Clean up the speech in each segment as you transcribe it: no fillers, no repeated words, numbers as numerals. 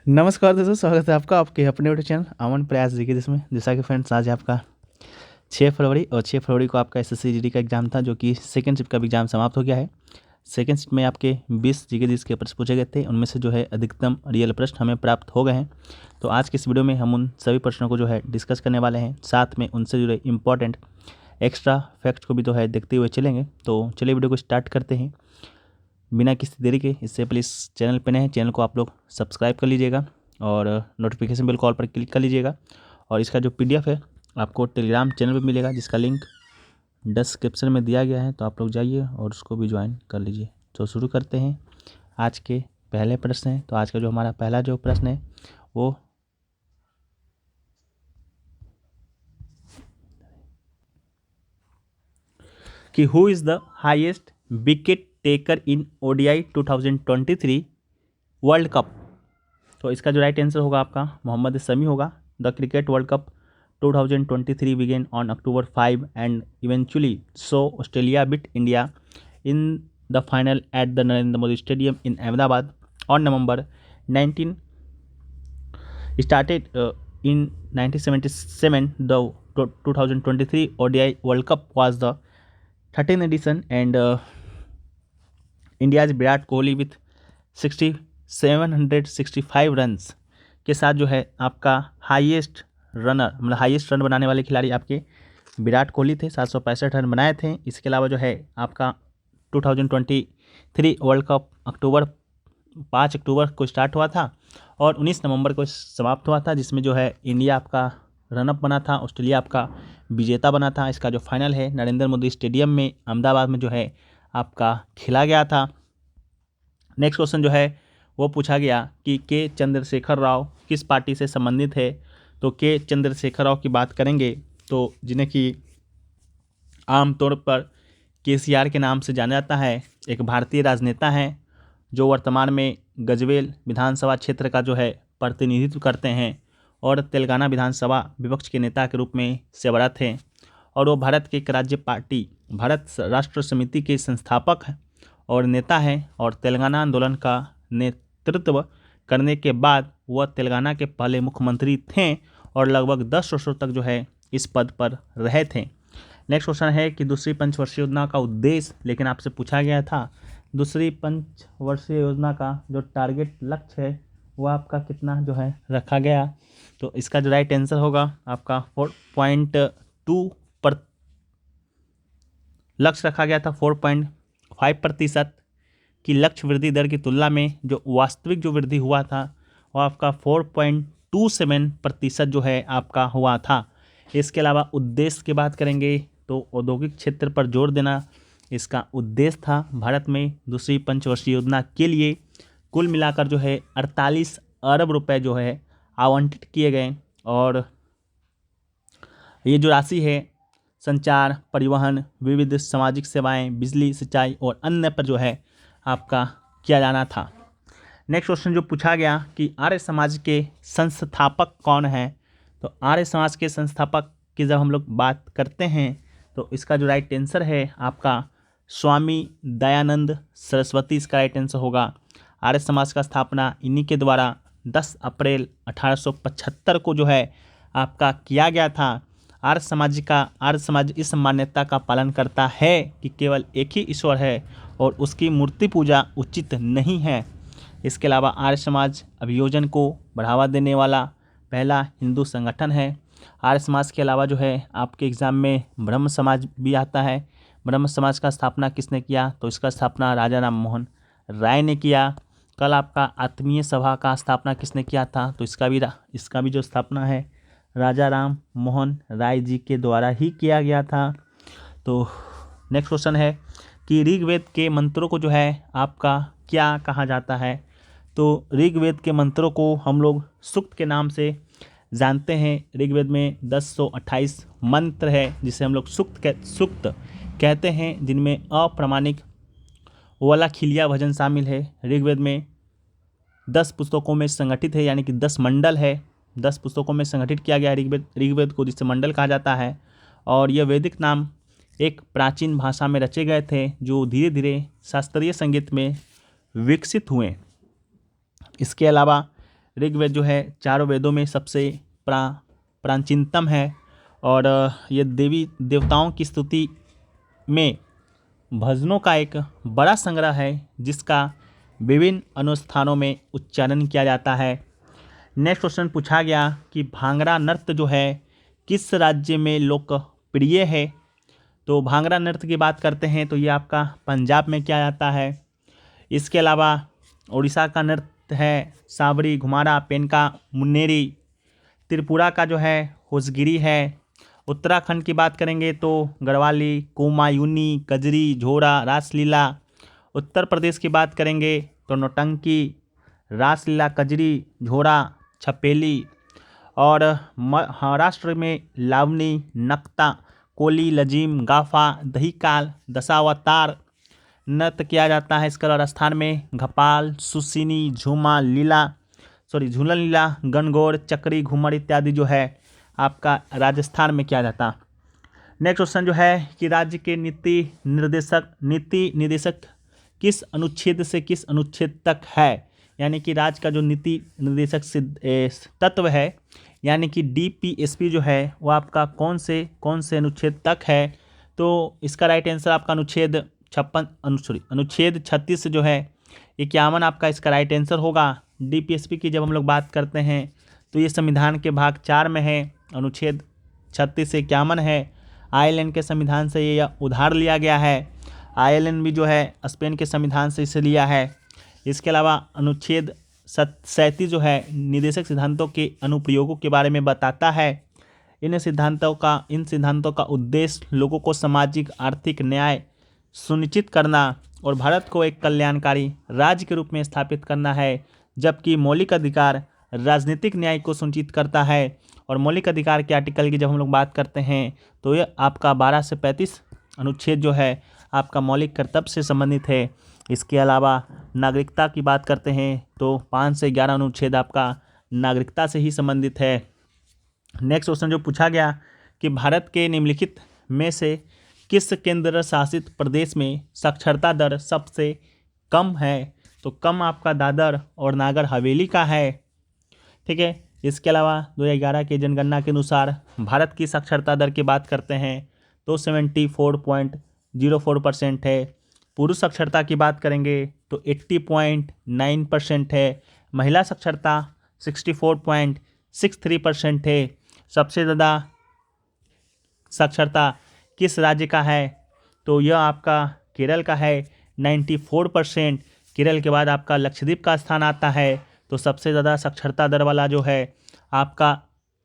नमस्कार दोस्तों, स्वागत है आपका आपके अपने यूट्यूब चैनल अमन प्रयास जी के जिसमें जैसा कि फ्रेंड्स आज है आपका 6 फरवरी और 6 फरवरी को आपका एसएससी जीडी का एग्जाम था, जो कि सेकंड शिफ्ट का भी एग्जाम समाप्त हो गया है। सेकंड शिफ्ट में आपके 20 जीके जिस के प्रश्न पूछे गए थे, उनमें से जो है अधिकतम रियल प्रश्न हमें प्राप्त हो गए हैं। तो आज के इस वीडियो में हम उन सभी प्रश्नों को जो है डिस्कस करने वाले हैं, साथ में उनसे जुड़े इंपॉर्टेंट एक्स्ट्रा फैक्ट्स को भी जो है देखते हुए चलेंगे। तो चलिए वीडियो को स्टार्ट करते हैं बिना किसी देरी के। इससे पहले इस चैनल पर नए हैं, चैनल को आप लोग सब्सक्राइब कर लीजिएगा और नोटिफिकेशन बेल कॉल पर क्लिक कर लीजिएगा। और इसका जो पीडीएफ है आपको टेलीग्राम चैनल पे मिलेगा, जिसका लिंक डिस्क्रिप्शन में दिया गया है, तो आप लोग जाइए और उसको भी ज्वाइन कर लीजिए। तो शुरू करते हैं आज के पहले प्रश्न हैं। तो आज का जो हमारा पहला जो प्रश्न है वो कि who is the highest wicket taker in ODI 2023 world cup. तो इसका जो राइट आंसर होगा आपका मोहम्मद शमी होगा। The cricket world cup 2023 began on October 5 and eventually saw Australia beat India in the final at the Narendra Modi Stadium in Ahmedabad on November 19. Started in 1977, the 2023 ODI World Cup was the 13th edition, and India's Virat Kohli with 765 runs के साथ जो है आपका highest runner, मतलब highest run बनाने वाले खिलाड़ी आपके विराट कोहली थे। 765 रन बनाए थे। इसके अलावा जो है आपका 2023 वर्ल्ड कप 5 अक्टूबर को स्टार्ट हुआ था और 19 नवंबर को समाप्त हुआ था, जिसमें जो है इंडिया आपका रनअप बना था, ऑस्ट्रेलिया आपका विजेता बना था। इसका जो फाइनल है नरेंद्र मोदी स्टेडियम में अहमदाबाद में जो है आपका खेला गया था। नेक्स्ट क्वेश्चन जो है वो पूछा गया कि के चंद्रशेखर राव किस पार्टी से संबंधित है। तो के चंद्रशेखर राव की बात करेंगे तो जिन्हें कि आमतौर पर केसीआर के नाम से जाना जाता है, एक भारतीय राजनेता हैं जो वर्तमान में गजवेल विधानसभा क्षेत्र का जो है प्रतिनिधित्व करते हैं और तेलंगाना विधानसभा विपक्ष के नेता के रूप में सेवारत हैं। और वो भारत की एक राज्य पार्टी भारत राष्ट्र समिति के संस्थापक हैं और नेता हैं, और तेलंगाना आंदोलन का नेतृत्व करने के बाद वह तेलंगाना के पहले मुख्यमंत्री थे और लगभग 10 वर्षों तक जो है इस पद पर रहे थे। नेक्स्ट क्वेश्चन है कि दूसरी पंचवर्षीय योजना का उद्देश्य, लेकिन आपसे पूछा गया था दूसरी पंचवर्षीय योजना का जो टारगेट लक्ष्य है वो आपका कितना जो है रखा गया। तो इसका जो राइट आंसर होगा आपका 4.2 पर लक्ष्य रखा गया था। 4.5% की लक्ष्य वृद्धि दर की तुलना में जो वास्तविक जो वृद्धि हुआ था वो आपका 4.27% जो है आपका हुआ था। इसके अलावा उद्देश्य की बात करेंगे तो औद्योगिक क्षेत्र पर जोर देना इसका उद्देश्य था। भारत में दूसरी पंचवर्षीय योजना के लिए कुल मिलाकर जो है 48 अरब रुपए जो है आवंटित किए गए, और ये जो राशि है संचार, परिवहन, विविध सामाजिक सेवाएं, बिजली, सिंचाई और अन्य पर जो है आपका किया जाना था। नेक्स्ट क्वेश्चन जो पूछा गया कि आर्य समाज के संस्थापक कौन हैं। तो आर्य समाज के संस्थापक की जब हम लोग बात करते हैं तो इसका जो राइट आंसर है आपका स्वामी दयानंद सरस्वती इसका राइट आंसर होगा। आर्य समाज का स्थापना इन्हीं के द्वारा 10 अप्रैल 1875 को जो है आपका किया गया था। आर्य समाज इस मान्यता का पालन करता है कि केवल एक ही ईश्वर है और उसकी मूर्ति पूजा उचित नहीं है। इसके अलावा आर्य समाज अभियोजन को बढ़ावा देने वाला पहला हिंदू संगठन है। आर्य समाज के अलावा जो है आपके एग्ज़ाम में ब्रह्म समाज भी आता है। ब्रह्म समाज का स्थापना किसने किया। तो इसका स्थापना राजा राम मोहन राय ने किया। कल आपका आत्मीय सभा का स्थापना किसने किया था। तो इसका भी जो स्थापना है राजा राम मोहन राय जी के द्वारा ही किया गया था। तो नेक्स्ट क्वेश्चन है कि ऋग्वेद के मंत्रों को जो है आपका क्या कहा जाता है। तो ऋग्वेद के मंत्रों को हम लोग सूक्त के नाम से जानते हैं। ऋग्वेद में 1028 मंत्र है जिसे हम लोग सूक्त कहते हैं, जिनमें अप्रामाणिक वलाखिलिया भजन शामिल है। ऋग्वेद में 10 पुस्तकों में संगठित है, यानी कि 10 मंडल है। 10 पुस्तकों में संगठित किया गया है ऋग्वेद को, जिसे मंडल कहा जाता है। और यह वैदिक नाम एक प्राचीन भाषा में रचे गए थे जो धीरे धीरे शास्त्रीय संगीत में विकसित हुए। इसके अलावा ऋग्वेद जो है चारों वेदों में सबसे प्राचीनतम है और ये देवी देवताओं की स्तुति में भजनों का एक बड़ा संग्रह है जिसका विभिन्न अनुष्ठानों में उच्चारण किया जाता है। नेक्स्ट क्वेश्चन पूछा गया कि भांगड़ा नृत्य जो है किस राज्य में लोकप्रिय है। तो भांगड़ा नृत्य की बात करते हैं तो ये आपका पंजाब में किया जाता है। इसके अलावा उड़ीसा का नृत्य है सावरी, घुमारा, पेनका, मुन्नेरी। त्रिपुरा का जो है होसगिरी है। उत्तराखंड की बात करेंगे तो गढ़वाली, कुमायूनी, कजरी, झोरा, रासलीला। उत्तर प्रदेश की बात करेंगे तो नौटंकी, रासलीला, कजरी, झोरा, छपेली। और महाराष्ट्र में लावनी, नक्ता, कोली, लजीम, गाफा, दहीकाल, दशावतार नृत्य किया जाता है। इसके अलावा राजस्थान में घपाल, सुसिनी, झूलन लीला, गणगौर, चक्री, घूमर इत्यादि जो है आपका राजस्थान में किया जाता। नेक्स्ट क्वेश्चन जो है कि राज्य के नीति निर्देशक किस अनुच्छेद से किस अनुच्छेद तक है। यानी कि राज्य का जो नीति निर्देशक तत्व है यानी कि DPSP जो है वो आपका कौन से अनुच्छेद तक है। तो इसका राइट आंसर आपका अनुच्छेद 36 जो है 51 आपका इसका राइट आंसर होगा। DPSP की जब हम लोग बात करते हैं तो ये संविधान के भाग 4 में है, अनुच्छेद 36 से 51 है। आयरलैंड के संविधान से ये उधार लिया गया है। आयरलैंड भी जो है स्पेन के संविधान से इसे लिया है। इसके अलावा अनुच्छेद 37 जो है निदेशक सिद्धांतों के अनुप्रयोगों के बारे में बताता है। इन सिद्धांतों का उद्देश्य लोगों को सामाजिक आर्थिक न्याय सुनिश्चित करना और भारत को एक कल्याणकारी राज्य के रूप में स्थापित करना है, जबकि मौलिक अधिकार राजनीतिक न्याय को सुनिश्चित करता है। और मौलिक अधिकार के आर्टिकल की जब हम लोग बात करते हैं तो ये आपका 12 से 35 अनुच्छेद जो है आपका मौलिक कर्तव्य से संबंधित है। इसके अलावा नागरिकता की बात करते हैं तो 5 से 11 अनुच्छेद आपका नागरिकता से ही संबंधित है। नेक्स्ट क्वेश्चन जो पूछा गया कि भारत के निम्नलिखित में से किस केंद्र शासित प्रदेश में साक्षरता दर सबसे कम है। तो कम आपका दादर और नागर हवेली का है। ठीक है। इसके अलावा 2011 के जनगणना के अनुसार भारत की साक्षरता दर की बात करते हैं तो 74.04% है। पुरुष साक्षरता की बात करेंगे तो 80.9% है। महिला साक्षरता 64.63% है। सबसे ज़्यादा साक्षरता किस राज्य का है। तो यह आपका केरल का है 94%। केरल के बाद आपका लक्षद्वीप का स्थान आता है। तो सबसे ज़्यादा साक्षरता दर वाला जो है आपका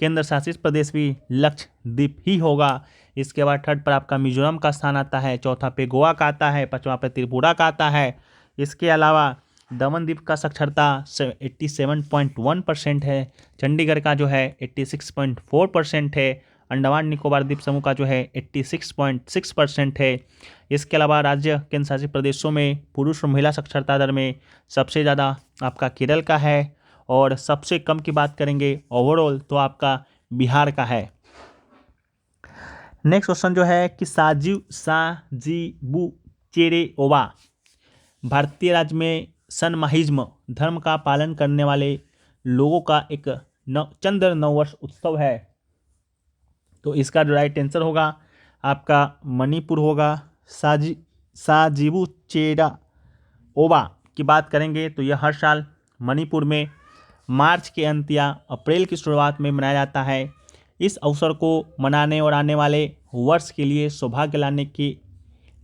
केंद्र शासित प्रदेश भी लक्षद्वीप ही होगा। इसके बाद थर्ड पर आपका मिजोरम का स्थान आता है, चौथा पे गोवा का आता है, पांचवा पे त्रिपुरा का आता है। इसके अलावा दमन द्वीप का साक्षरता 87.1% है। चंडीगढ़ का जो है 86.4% है। अंडमान निकोबार द्वीप समूह का जो है 86.6% है। इसके अलावा राज्य केंद्र शासित प्रदेशों में पुरुष और महिला साक्षरता दर में सबसे ज़्यादा आपका केरल का है और सबसे कम की बात करेंगे ओवरऑल तो आपका बिहार का है। नेक्स्ट क्वेश्चन जो है कि साजिबू चेरेओबा भारतीय राज्य में सनमाहिज्म धर्म का पालन करने वाले लोगों का एक चंद्र नववर्ष उत्सव है। तो इसका जो राइट आंसर होगा आपका मणिपुर होगा। साजिबू चेरेओबा की बात करेंगे तो यह हर साल मणिपुर में मार्च के अंत या अप्रैल की शुरुआत में मनाया जाता है। इस अवसर को मनाने और आने वाले वर्ष के लिए सौभाग्य लाने के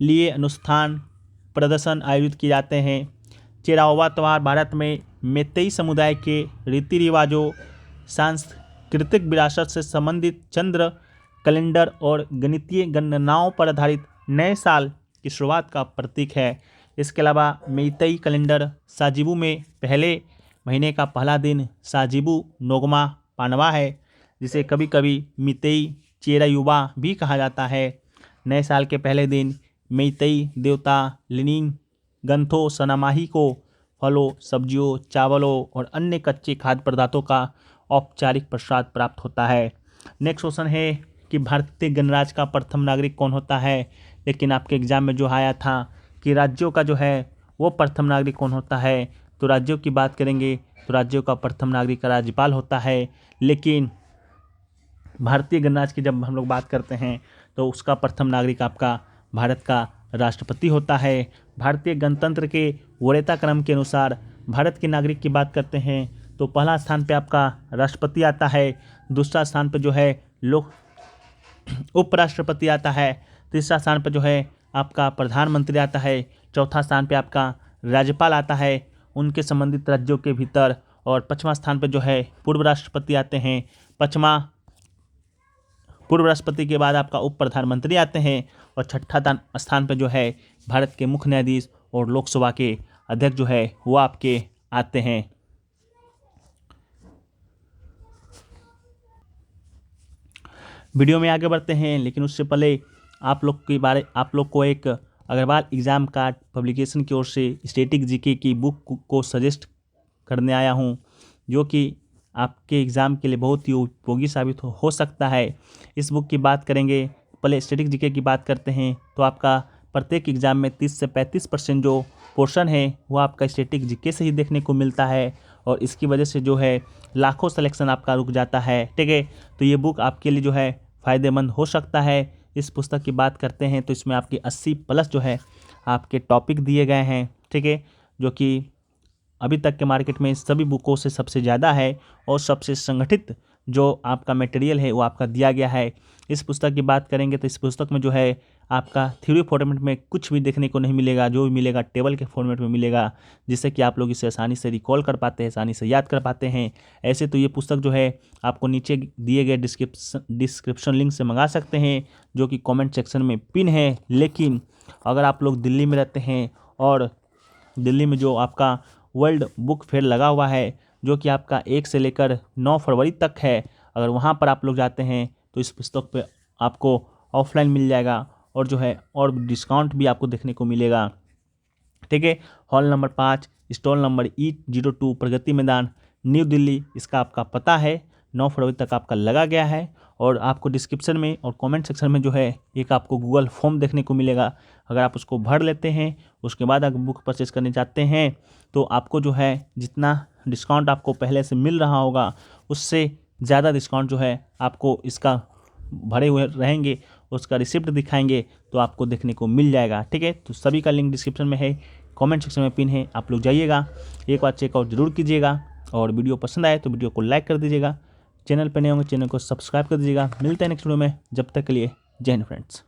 लिए अनुष्ठान प्रदर्शन आयोजित किए जाते हैं। चेराओबा त्यौहार भारत में मैतेई समुदाय के रीति रिवाजों, सांस्कृतिक विरासत से संबंधित चंद्र कैलेंडर और गणितीय गणनाओं पर आधारित नए साल की शुरुआत का प्रतीक है। इसके अलावा मैतेई कैलेंडर साजिबू में पहले महीने का पहला दिन साजिबू नोगमा पानवा है, जिसे कभी कभी मैतेई चेरायुबा भी कहा जाता है। नए साल के पहले दिन मैतेई देवता लिनिंग गंथो सनामाही को फलों, सब्जियों, चावलों और अन्य कच्चे खाद्य पदार्थों का औपचारिक प्रसाद प्राप्त होता है। नेक्स्ट क्वेश्चन है कि भारतीय गणराज्य का प्रथम नागरिक कौन होता है। लेकिन आपके एग्जाम में जो आया था कि राज्यों का जो है वो प्रथम नागरिक कौन होता है, तो राज्यों की बात करेंगे तो राज्यों का प्रथम नागरिक का राज्यपाल होता है, लेकिन भारतीय गणराज्य की जब हम लोग बात करते हैं तो उसका प्रथम नागरिक आपका भारत का राष्ट्रपति होता है। भारतीय गणतंत्र के वरीयता क्रम के अनुसार भारत के नागरिक की बात करते हैं तो पहला स्थान पे आपका राष्ट्रपति आता है, दूसरा स्थान पे जो है लोक उपराष्ट्रपति आता है, तीसरा स्थान पे जो है आपका प्रधानमंत्री आता है, चौथा स्थान पे आपका राज्यपाल आता है उनके संबंधित राज्यों के भीतर, और पाँचवां स्थान पे जो है पूर्व राष्ट्रपति आते हैं। पूर्व राष्ट्रपति के बाद आपका उप प्रधानमंत्री आते हैं, और छठा स्थान पे जो है भारत के मुख्य न्यायाधीश और लोकसभा के अध्यक्ष जो है वो आपके आते हैं। वीडियो में आगे बढ़ते हैं, लेकिन उससे पहले आप लोग को एक अग्रवाल एग्ज़ाम कार्ड पब्लिकेशन की ओर से स्टैटिक जीके की बुक को सजेस्ट करने आया हूं, जो कि आपके एग्ज़ाम के लिए बहुत ही उपयोगी साबित हो सकता है। इस बुक की बात करेंगे, पहले स्टैटिक जीके की बात करते हैं तो आपका प्रत्येक एग्ज़ाम में 30 से 35% जो पोर्शन है वो आपका स्टैटिक जीके से ही देखने को मिलता है, और इसकी वजह से जो है लाखों सिलेक्शन आपका रुक जाता है। ठीक है, तो ये बुक आपके लिए जो है फ़ायदेमंद हो सकता है। इस पुस्तक की बात करते हैं तो इसमें आपके 80+ जो है आपके टॉपिक दिए गए हैं। ठीक है, जो कि अभी तक के मार्केट में सभी बुकों से सबसे ज़्यादा है, और सबसे संगठित जो आपका मटेरियल है वो आपका दिया गया है। इस पुस्तक की बात करेंगे तो इस पुस्तक में जो है आपका थ्योरी फॉर्मेट में कुछ भी देखने को नहीं मिलेगा, जो भी मिलेगा टेबल के फॉर्मेट में मिलेगा, जिससे कि आप लोग इसे आसानी से रिकॉल कर पाते हैं, आसानी से याद कर पाते हैं। ऐसे तो ये पुस्तक जो है आपको नीचे दिए गए डिस्क्रिप्शन लिंक से मंगा सकते हैं, जो कि कॉमेंट सेक्शन में पिन है। लेकिन अगर आप लोग दिल्ली में रहते हैं और दिल्ली में जो आपका वर्ल्ड बुक फेयर लगा हुआ है, जो कि आपका 1 से लेकर 9 फरवरी तक है, अगर वहाँ पर आप लोग जाते हैं तो इस पुस्तक पे आपको ऑफलाइन मिल जाएगा, और जो है और डिस्काउंट भी आपको देखने को मिलेगा। ठीक है, hall number 5, stall number E02, Pragati Maidan, new Delhi, इसका आपका पता है। 9 फरवरी तक आपका लगा गया है, और आपको डिस्क्रिप्शन में और कमेंट सेक्शन में जो है एक आपको गूगल फॉर्म देखने को मिलेगा। अगर आप उसको भर लेते हैं, उसके बाद अगर बुक परचेज करने चाहते हैं तो आपको जो है जितना डिस्काउंट आपको पहले से मिल रहा होगा उससे ज़्यादा डिस्काउंट जो है आपको इसका भरे हुए रहेंगे, उसका रिसिप्ट दिखाएंगे तो आपको देखने को मिल जाएगा। ठीक है, तो सभी का लिंक डिस्क्रिप्शन में है, कमेंट सेक्शन में पिन है, आप लोग जाइएगा, एक बार चेकआउट जरूर कीजिएगा, और वीडियो पसंद आए तो वीडियो को लाइक कर दीजिएगा, चैनल पर नए होंगे चैनल को सब्सक्राइब कर दीजिएगा। मिलते हैं नेक्स्ट वीडियो में, जब तक के लिए जय हिंद फ्रेंड्स।